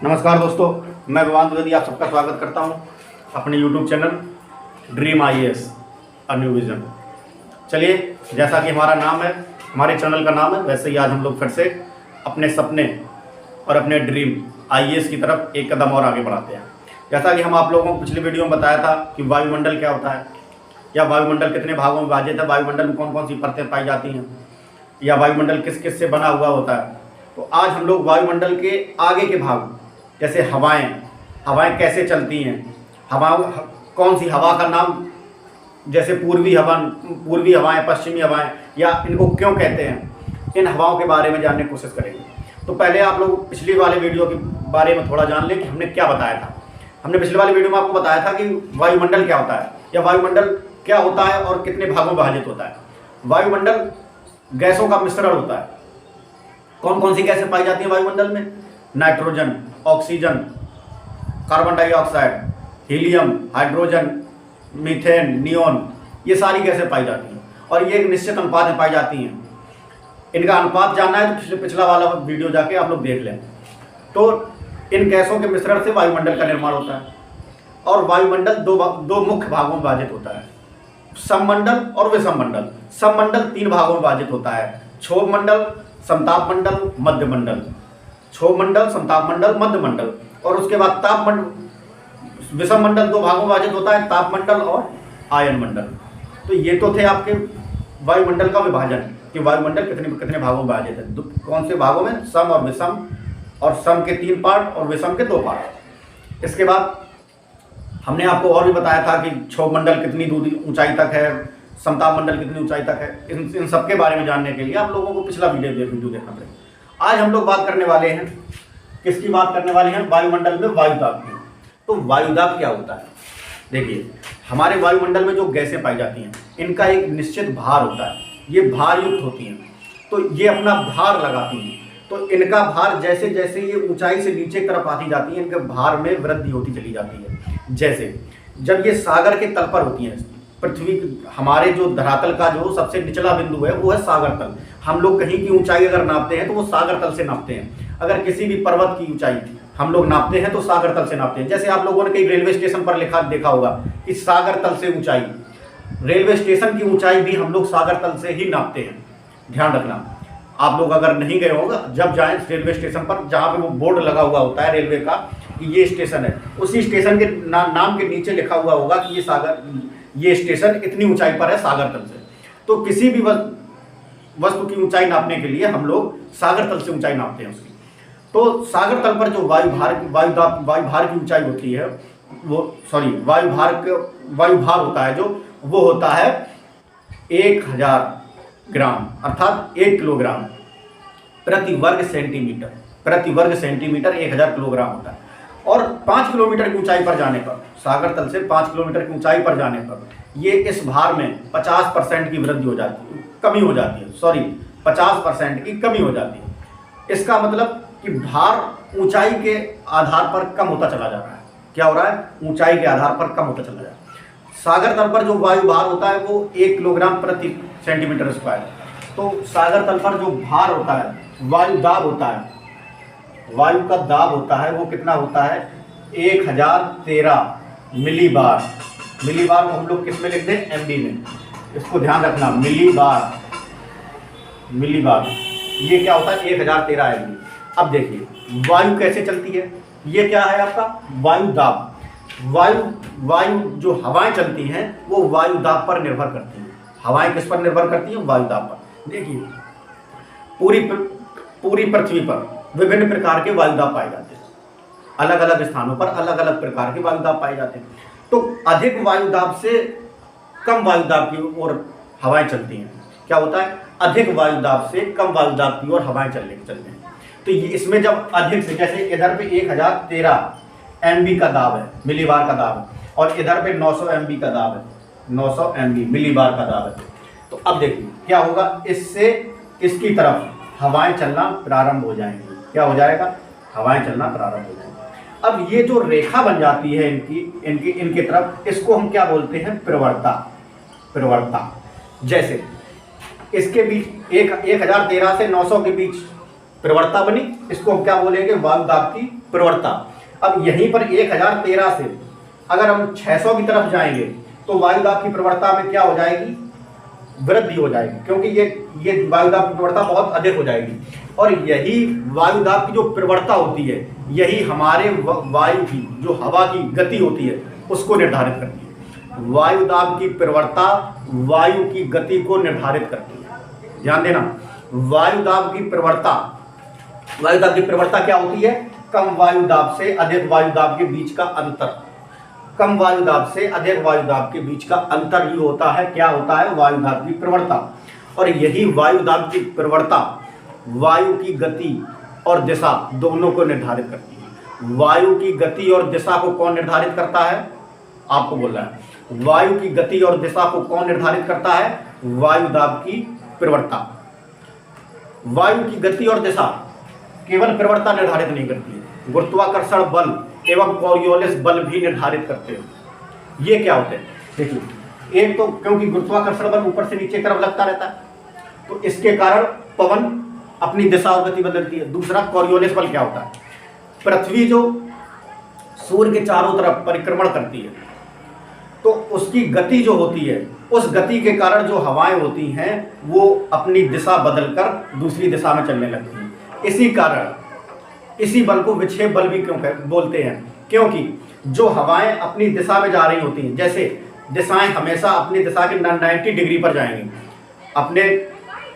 नमस्कार दोस्तों, मैं विवान द्विवेदी आप सबका स्वागत करता हूं अपने YouTube channel dream IAS a new vision. चलिए, जैसा कि हमारा नाम है, हमारे चैनल का नाम है, वैसे ही आज हम लोग फिर से अपने सपने और अपने ड्रीम IAS की तरफ एक कदम और आगे बढ़ाते हैं। जैसा कि हम आप लोगों को पिछली वीडियो में बताया था कि वायुमंडल क्या होता है, या वायुमंडल कितने भागों में विभाजित है, वायुमंडल में कौन कौन सी परतें पाई जाती हैं, या वायुमंडल किस किस से बना हुआ होता है। तो आज हम लोग वायुमंडल के आगे के भाग, जैसे हवाएं कैसे चलती हैं, कौन सी हवा का नाम, जैसे पूर्वी हवाएं, पश्चिमी हवाएं, या इनको क्यों कहते हैं, इन हवाओं के बारे में जानने की कोशिश करेंगे। तो पहले आप लोग पिछली वाले वीडियो के बारे में थोड़ा जान लें कि हमने क्या बताया था। हमने पिछली वाली वीडियो में आपको बताया था कि वायुमंडल क्या होता है, या वायुमंडल क्या होता है और कितने भागों में विभाजित होता है। वायुमंडल गैसों का मिश्रण होता है। कौन कौन सी गैसें पाई जाती हैं वायुमंडल में? Nitrogen, oxygen, carbon dioxide, helium, hydrogen, methane, neon, ये सारी गैसें पाई जाती हैं और ये एक निश्चित अनुपात में पाई जाती हैं। इनका अनुपात जानना है तो पिछला वाला वीडियो जाके आप लोग देख लें। तो इन गैसों के मिश्रण से वायुमंडल का निर्माण होता है और वायुमंडल दो मुख्य भागों में विभाजित होता है, सममंडल और विषममंडल। सममंडल 3 भागों में विभाजित होता है, क्षोभ मंडल, समताप मंडल, मध्य मंडल। क्षोभ मंडल, समताप मंडल, मध्य मंडल। और उसके बाद ताप मंडल, विषम मंडल 2 भागों में विभाजित होता है, ताप मंडल और आयन मंडल। तो ये तो थे आपके वायुमंडल का विभाजन कि वायुमंडल कितने भागों में विभाजित है। कौन से भागों में? सम और विषम, और सम के 3 पार्ट और विषम के 2 पार्ट। इसके बाद हमने आपको और भी बताया था कि क्षोभ मंडल कितनी दूरी ऊंचाई तक है, समताप मंडल कितनी ऊंचाई तक है। इन सब के बारे में जानने के लिए आप लोगों को पिछला वीडियो देखना पड़ेगा। आज हम लोग बात करने वाले हैं, किसकी बात करने वाले हैं? वायुमंडल में वायुदाब की। तो वायुदाब क्या होता है? देखिए, हमारे वायुमंडल में जो गैसें पाई जाती हैं, इनका एक निश्चित भार होता है। ये भार युक्त होती हैं, तो ये अपना भार लगाती हैं। तो इनका भार जैसे जैसे ये ऊंचाई से नीचे की तरफ आती जाती है, इनके भार में वृद्धि होती चली जाती है। जैसे जब ये सागर के तल पर होती हैं, पृथ्वी, हमारे जो धरातल का जो सबसे निचला बिंदु है वो है सागर तल। हम लोग कहीं की ऊंचाई अगर नापते हैं तो वो सागर तल से नापते हैं। अगर किसी भी पर्वत की ऊंचाई हम लोग नापते हैं तो सागर तल से नापते हैं। जैसे आप लोगों ने कहीं रेलवे स्टेशन पर देखा होगा कि सागर तल से ऊंचाई, रेलवे स्टेशन की ऊंचाई भी हम लोग सागर तल से ही नापते हैं। ध्यान रखना, आप लोग अगर नहीं गए होगा, जब जाएं रेलवे स्टेशन पर, जहाँ पे वो बोर्ड लगा हुआ होता है रेलवे का कि ये स्टेशन है, उसी स्टेशन के नाम के नीचे लिखा हुआ होगा कि ये स्टेशन इतनी ऊंचाई पर है सागर तल से। तो किसी भी वस्तु की ऊंचाई नापने के लिए हम लोग सागर तल से ऊंचाई नापते हैं उसकी। तो सागर तल पर जो वायु भार की ऊंचाई होती है, वायु भार होता है जो, वो होता है 1000 ग्राम, अर्थात 1 किलोग्राम प्रति वर्ग सेंटीमीटर 1000 किलोग्राम होता है। और 5 किलोमीटर की ऊंचाई पर जाने पर, सागर तल से 5 किलोमीटर की ऊंचाई पर जाने पर, ये इस भार में 50% की वृद्धि हो जाती है, कमी हो जाती है, 50% की कमी हो जाती है। इसका मतलब कि भार ऊंचाई के आधार पर कम होता चला जा रहा है। क्या हो रहा है? ऊंचाई के आधार पर कम होता चला जा रहा है। सागर तल पर जो वायु भार होता है वो 1 किलोग्राम प्रति सेंटीमीटर स्क्वायर। तो सागर तल पर जो भार होता है, वायु दाब होता है, वायु का दाब होता है, वो कितना होता है? 1013 मिलीबार। मिलीबार को हम लोग किस में लिख दें? MB में। इसको ध्यान रखना, मिलीबार ये क्या होता है? 1013 MB। अब देखिए वायु कैसे चलती है। ये क्या है आपका? वायु दाब। वायु जो हवाएं चलती हैं वो वायु दाब पर निर्भर करती हैं। हवाएं किस पर निर्भर करती हैं? वायु दाब पर। देखिए, पूरी पृथ्वी पर विभिन्न प्रकार के वायु दाब पाए जाते हैं। अलग अलग स्थानों पर अलग अलग प्रकार के वायु दाब पाए जाते हैं। तो अधिक वायु दाब से कम वायु दाब की ओर हवाएं चलती हैं। क्या होता है? अधिक वायु दाब से कम वायु दाब की ओर हवाएं चलते हैं। तो ये इसमें जब अधिक से, जैसे इधर पे 1013 MB का दाब है, मिलीबार का दाब है, और इधर पे 900 MB का दाब है, 900 MB मिलीबार का दाब है। तो अब देखिए क्या होगा, इससे इसकी तरफ हवाएं चलना प्रारंभ हो जाएंगी। क्या हो जाएगा? हवाएं चलना प्रारंभ हो जाएंगी। अब ये जो रेखा बन जाती है इनकी तरफ, इसको हम क्या बोलते हैं? प्रवणता। जैसे इसके बीच 1013 से 900 के बीच प्रवणता बनी, इसको हम क्या बोलेंगे, वायु दाब की प्रवणता। अब यहीं पर 1013 से अगर हम 600 की तरफ जाएंगे तो वायु दाब की प्रवणता में क्या हो जाएगी, वृद्धि हो जाएगी, क्योंकि ये वायु दाब की प्रवणता बहुत अधिक हो जाएगी। और यही वायु दाब की जो प्रवणता होती है, यही हमारे वायु की जो हवा की गति होती है उसको निर्धारित करती है। वायु दाब की प्रवणता वायु की गति को निर्धारित करती है। ध्यान देना, वायु दाब की प्रवणता क्या होती है, कम वायु दाब से अधिक वायु दाब के बीच का अंतर। कम वायु दाब से अधिक वायु दाब के बीच का अंतर ही होता है, क्या होता है, वायु दाब की प्रवणता। और यही वायु दाब की प्रवणता वायु की गति और दिशा दोनों को निर्धारित करती है। वायु की गति और दिशा को कौन निर्धारित करता है, आपको बोल रहा है। वायु की गति और दिशा को कौन निर्धारित करता है, वायु दाब की प्रवणता। वायु की गति और दिशा केवल प्रवणता निर्धारित नहीं करती है, गुरुत्वाकर्षण बल एवं कॉरियोलिस बल भी निर्धारित करते हैं। ये क्या होते हैं, देखिए, एक तो क्योंकि गुरुत्वाकर्षण बल ऊपर से नीचे तरफ लगता रहता है, तो इसके कारण पवन अपनी दिशा और गति बदलती है। दूसरा, कॉरियोलिस बल क्या होता है, पृथ्वी जो सूर्य के चारों तरफ परिक्रमण करती है, तो उसकी गति जो होती है, उस गति के कारण जो हवाएं होती हैं वो अपनी दिशा बदलकर दूसरी दिशा में चलने लगती हैं। इसी कारण इसी बल को विक्षेप बल भी क्यों बोलते हैं, क्योंकि जो हवाएं अपनी दिशा में जा रही होती हैं, जैसे दिशाएं हमेशा अपनी दिशा के 90 डिग्री पर जाएंगी, अपने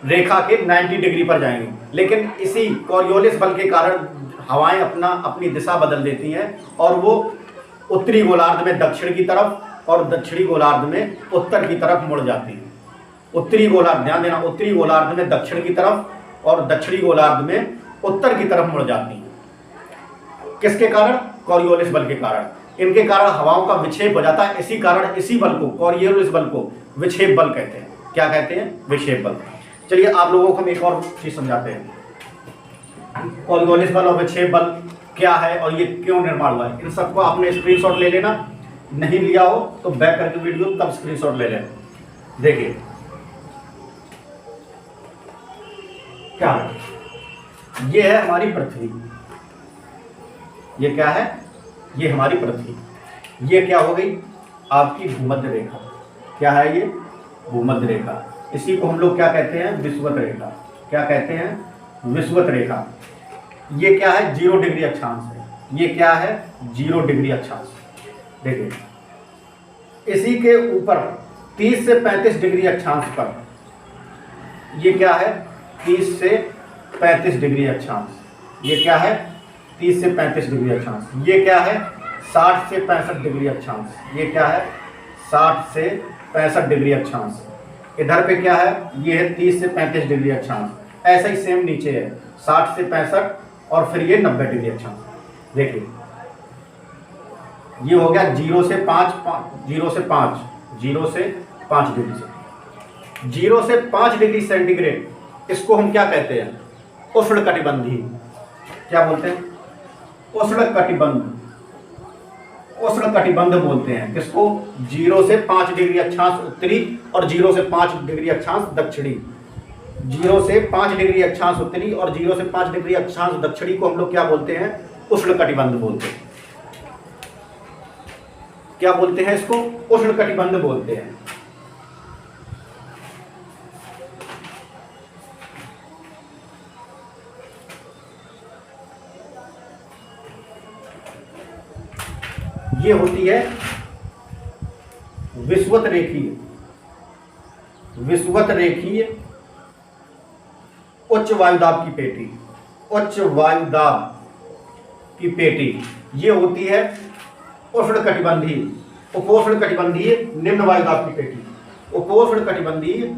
रेखा के 90 डिग्री पर जाएंगी, लेकिन इसी कॉरियोलिस बल के कारण हवाएं अपनी दिशा बदल देती हैं और वो उत्तरी गोलार्ध में दक्षिण की तरफ और दक्षिणी गोलार्ध में उत्तर की तरफ मुड़ जाती हैं। उत्तरी गोलार्ध, ध्यान देना, उत्तरी गोलार्ध में दक्षिण की तरफ और दक्षिणी गोलार्ध में उत्तर की तरफ मुड़ जाती हैं। किसके कारण, कॉरियोलिस बल के कारण। इनके कारण हवाओं का विक्षेप हो जाता है, इसी कारण इसी बल को, कॉरियोलिस बल को विक्षेप बल कहते हैं। क्या कहते हैं, विक्षेप बल। चलिए आप लोगों को हम एक और चीज समझाते हैं, कॉरियोलिस बल और विक्षेप बल क्या है और ये क्यों निर्माण हुआ है। इन सबको आपने स्क्रीनशॉट ले लेना, नहीं लिया हो तो बैक करके वीडियो तब स्क्रीनशॉट ले लें। देखिए क्या है, ये है हमारी पृथ्वी, ये क्या है, ये हमारी पृथ्वी। ये क्या हो गई, आपकी भूमध्य रेखा। क्या है ये, भूमध्य रेखा। इसी को हम लोग क्या कहते हैं, विषुवत रेखा। क्या कहते हैं, विषुवत रेखा। ये क्या है, 0 डिग्री अक्षांश है। ये क्या है, 0 डिग्री अक्षांश। देखिए इसी के ऊपर 30 से 35 डिग्री अक्षांश पर, ये क्या है, 30 से 35 डिग्री अक्षांश। ये क्या है, 30 से 35 डिग्री अक्षांश। ये क्या है, 60 से 65 डिग्री अक्षांश। ये क्या है, 60 से 65 डिग्री अक्षांश। इधर पे क्या है, ये है 30 से 35 डिग्री अक्षांश। ऐसा ही सेम नीचे है 60 से 65 और फिर ये 90 डिग्री अक्षांश। देखिए ये हो गया 0 से 5 0 से 5 0 से 5 डिग्री से 0 से 5 डिग्री सेंटीग्रेड। इसको हम क्या कहते हैं, उष्णकटिबंधीय। क्या बोलते हैं, उष्णकटिबंध। उष्णकटिबंध बोलते हैं किसको, 0 से 5 डिग्री अक्षांश उत्तरी और 0 से 5 डिग्री अक्षांश दक्षिणी। 0 से 5 डिग्री अक्षांश उत्तरी और 0 से 5 डिग्री अक्षांश दक्षिणी को हम लोग क्या बोलते हैं, उष्णकटिबंध बोलते हैं। क्या बोलते हैं इसको, उष्णकटिबंध बोलते हैं। ये होती है विषुवत रेखीय, विषुवत रेखीय उच्च वायुदाब की पेटी। उच्च वायुदाब की पेटी ये होती है उष्णकटिबंधीय, उपोष्णकटिबंधीय निम्न वायुदाब की पेटी। उपोष्णकटिबंधीय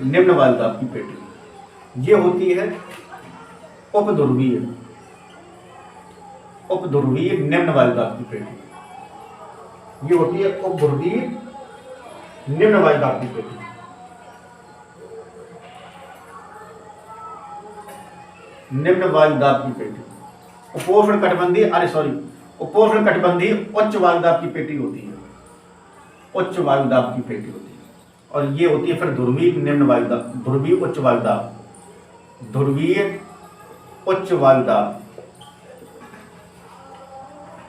निम्न वायुदाब की पेटी ये होती है उपध्रुवीय, उपध्रुवीय निम्न वायुदाब की पेटी। ये होती है उपध्रुवीय निम्न वायुदाब की पेटी। निम्न वायुदाब की पेटी उपोष्णकटिबंधीय, उपोष्णकटिबंधीय उच्च वायुदाब की पेटी होती है। उच्च वायुदाब की पेटी होती है और ये होती है फिर ध्रुवीय निम्न वायुदाब, ध्रुवीय उच्च वायुदाब, ध्रुवीय उच्च वायुदाब।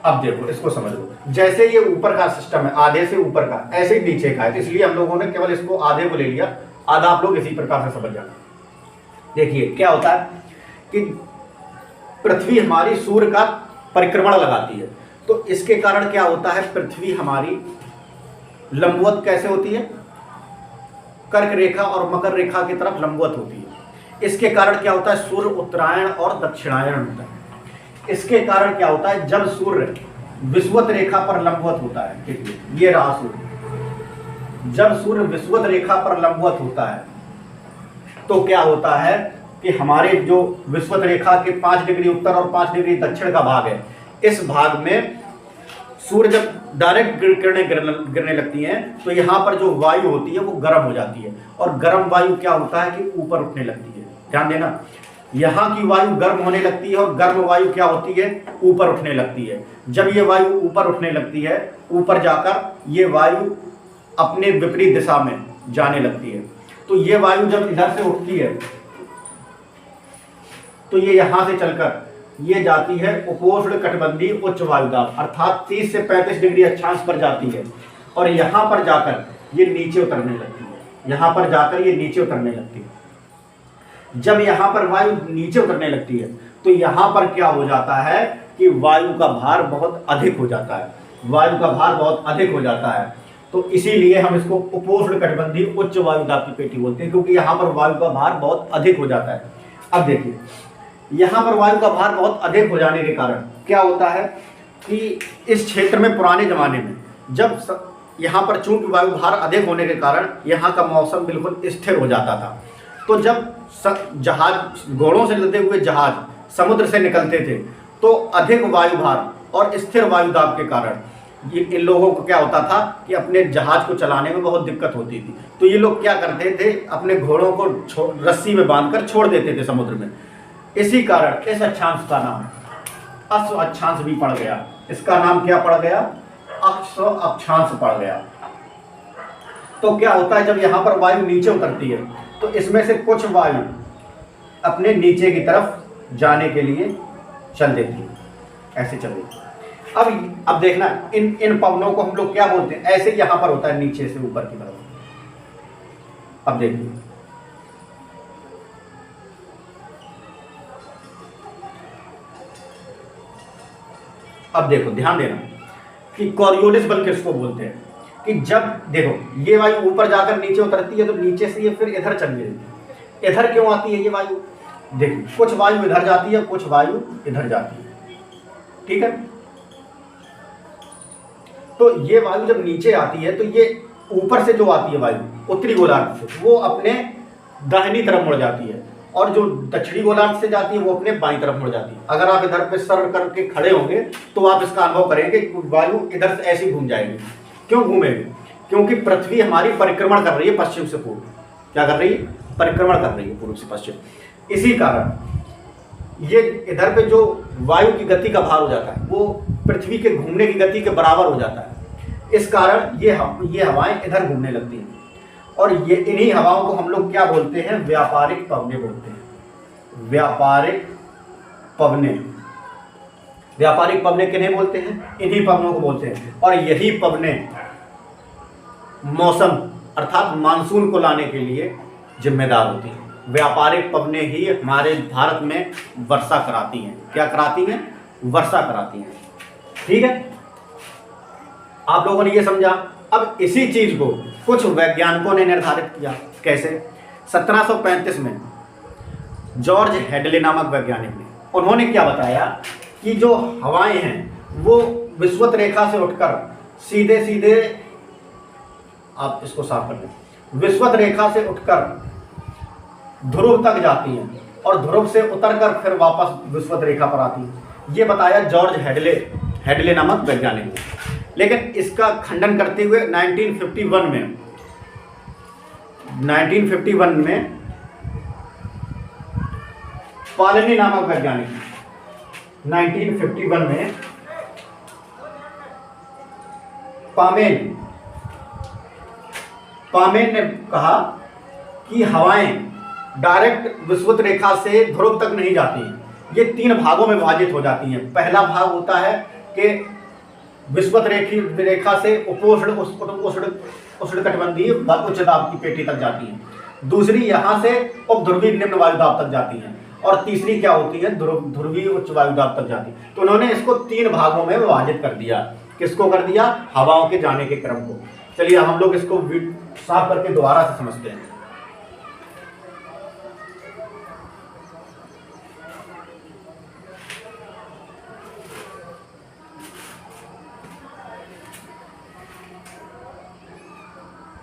अब देखो इसको समझ लो, जैसे ये ऊपर का सिस्टम है आधे से ऊपर का, ऐसे ही नीचे का है, तो इसलिए हम लोगों ने केवल इसको आधे को ले लिया, आधा आप लोग इसी प्रकार से समझ जाना। देखिए क्या होता है कि पृथ्वी हमारी सूर्य का परिक्रमण लगाती है, तो इसके कारण क्या होता है, पृथ्वी हमारी लंबवत कैसे होती है, कर्क रेखा और मकर रेखा की तरफ लंबवत होती है। इसके कारण क्या होता है, सूर्य उत्तरायण और दक्षिणायन होता है। इसके कारण क्या होता है, जब सूर्य विषुवत रेखा पर लंबवत होता है, देखिए ये रहा सूर्य, जब सूर्य विषुवत रेखा पर लंबवत होता है तो क्या होता है कि हमारे जो विषुवत रेखा के 5 डिग्री उत्तर और 5 डिग्री दक्षिण का भाग है, इस भाग में सूर्य जब डायरेक्ट किरणें गिरने लगती हैं तो यहाँ पर जो वायु होती है वो गर्म हो जाती है, और गर्म वायु क्या होता है कि ऊपर उठने लगती है। ध्यान देना, यहाँ की वायु गर्म होने लगती है और गर्म वायु क्या होती है, ऊपर उठने लगती है। जब ये वायु ऊपर उठने लगती है, ऊपर जाकर ये वायु अपने विपरीत दिशा में जाने लगती है। तो ये वायु जब इधर से उठती है तो ये यहाँ से चलकर ये जाती है उपोष्ण कटिबंधीय उच्च वायुदाब, अर्थात 30 से 35 डिग्री अक्षांश पर जाती है, और यहाँ पर जाकर ये नीचे उतरने लगती है। यहाँ पर जाकर ये नीचे उतरने लगती है। जब यहाँ पर वायु नीचे उतरने लगती है तो यहाँ पर क्या हो जाता है कि वायु का भार बहुत अधिक हो जाता है, वायु का भार बहुत अधिक हो जाता है। तो इसीलिए हम इसको उपोष्ण कटिबंधीय उच्च वायुदाब की पेटी बोलते हैं, क्योंकि यहाँ पर वायु का भार बहुत अधिक हो जाता है। अब देखिए यहाँ पर वायु का भार बहुत अधिक हो जाने के कारण क्या होता है कि इस क्षेत्र में पुराने जमाने में जब यहाँ पर चूंकि वायु भार अधिक होने के कारण यहाँ का मौसम बिल्कुल स्थिर हो जाता था, तो जब जहाज, घोड़ों से लदे हुए जहाज समुद्र से निकलते थे तो अधिक वायु भार और स्थिर वायुदाब के कारण इन लोगों को क्या होता था कि अपने जहाज को चलाने में बहुत दिक्कत होती थी। तो ये लोग क्या करते थे, अपने घोड़ों को रस्सी में बांधकर छोड़ देते थे समुद्र में। इसी कारण इस अक्षांश का नाम अश्व अक्षांश भी पड़ गया। इसका नाम क्या पड़ गया, अश्व अक्षांश पड़ गया। तो क्या होता है, जब यहाँ पर वायु नीचे उतरती है तो इसमें से कुछ वायु अपने नीचे की तरफ जाने के लिए चल देती है, ऐसे चल देती है। अब देखना, इन पवनों को हम लोग क्या बोलते हैं, ऐसे यहाँ पर होता है नीचे से ऊपर की तरफ। अब देखिए अब देखो, ध्यान देना कि कॉरियोलिस बल किसको बोलते हैं, कि जब देखो ये वायु ऊपर जाकर नीचे उतरती है तो नीचे से ये फिर इधर चली जाती है। इधर क्यों आती है ये वायु, देखिए कुछ वायु इधर जाती है, कुछ वायु इधर जाती है, ठीक है। तो ये वायु जब नीचे आती है तो ये ऊपर से जो आती है वायु उत्तरी गोलार्ध से, वो अपने दाहिनी तरफ मुड़ जाती है, और जो दक्षिणी गोलार्ध से जाती है वो अपने बाईं तरफ मुड़ जाती है। अगर आप इधर पे सर करके खड़े होंगे तो आप इसका अनुभव करेंगे कि वायु इधर से ऐसी घूम जाएगी। क्यों घूमेगी, क्योंकि पृथ्वी हमारी परिक्रमण कर रही है पश्चिम से पूर्व। क्या कर रही है, परिक्रमण कर रही है पूर्व से पश्चिम। इसी कारण ये इधर पे जो वायु की गति का भार हो जाता है वो पृथ्वी के घूमने की गति के बराबर हो जाता है। इस कारण ये हवाएं इधर घूमने लगती हैं, और ये इन्हीं हवाओं को हम लोग क्या बोलते हैं, व्यापारिक पवने बोलते हैं। व्यापारिक पवने, व्यापारिक पवने किन्हें बोलते हैं, इन्हीं पवनों को बोलते हैं। और यही पवने मौसम अर्थात मानसून को लाने के लिए जिम्मेदार होती हैं। व्यापारिक पवने ही हमारे भारत में वर्षा कराती हैं। क्या कराती हैं, वर्षा कराती हैं, ठीक है। आप लोगों ने ये समझा। अब इसी चीज को कुछ वैज्ञानिकों ने निर्धारित किया। कैसे, 1735 में जॉर्ज हेडले नामक वैज्ञानिक ने, उन्होंने क्या बताया कि जो हवाएं हैं वो विषुवत रेखा से उठकर सीधे सीधे, आप इसको साफ कर लें, विषुवत रेखा से उठकर ध्रुव तक जाती हैं और ध्रुव से उतरकर फिर वापस विषुवत रेखा पर आती हैं। ये बताया जॉर्ज हेडले नामक वैज्ञानिक ने। लेकिन इसका खंडन करते हुए 1951 में पालनी नामक वैज्ञानिक, 1951 में पामेन ने कहा कि हवाएं डायरेक्ट विषुवत रेखा से ध्रुव तक नहीं जाती हैं, ये 3 भागों में विभाजित हो जाती हैं। पहला भाग होता है कि विषुवत रेखा से उष्णकटिबंधीय उच्च दाब की पेटी तक जाती हैं, दूसरी यहाँ से उपध्रुवीय निम्न वायुदाब तक जाती हैं, और तीसरी क्या होती है, ध्रुवीय उच्च वायुदाब तक जाती है। तो उन्होंने इसको 3 भागों में विभाजित कर दिया। किसको कर दिया? हवाओं के जाने के क्रम को। चलिए हम लोग इसको साफ करके दोबारा से समझते हैं।